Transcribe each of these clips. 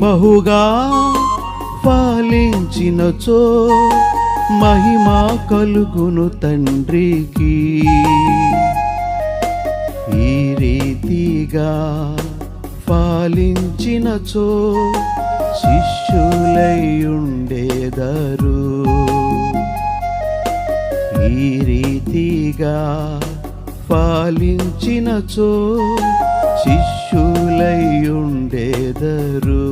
బహుగా ఫలించినచో మహిమ కలుగును తండ్రికి. ఈ రీతిగా ఫలించినచో శిష్యులై ఉండేదరు. ఈ రీతిగా ఫలించినచో శిష్యులై ఉండేదరు.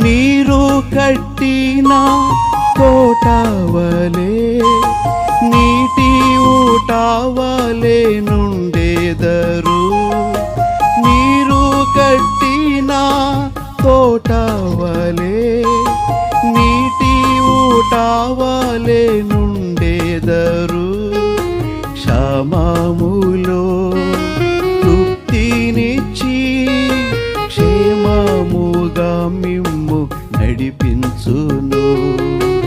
నీరు కట్టిన తోటవలే నీటి ఊటవలే నుండేదరు. నీరు కట్టిన తోటవలే నీటి ఊటవలే నుండేదరు. క్షమములో తృప్తినిచ్చి క్షేమముగా మిమ్ము నడిపించును.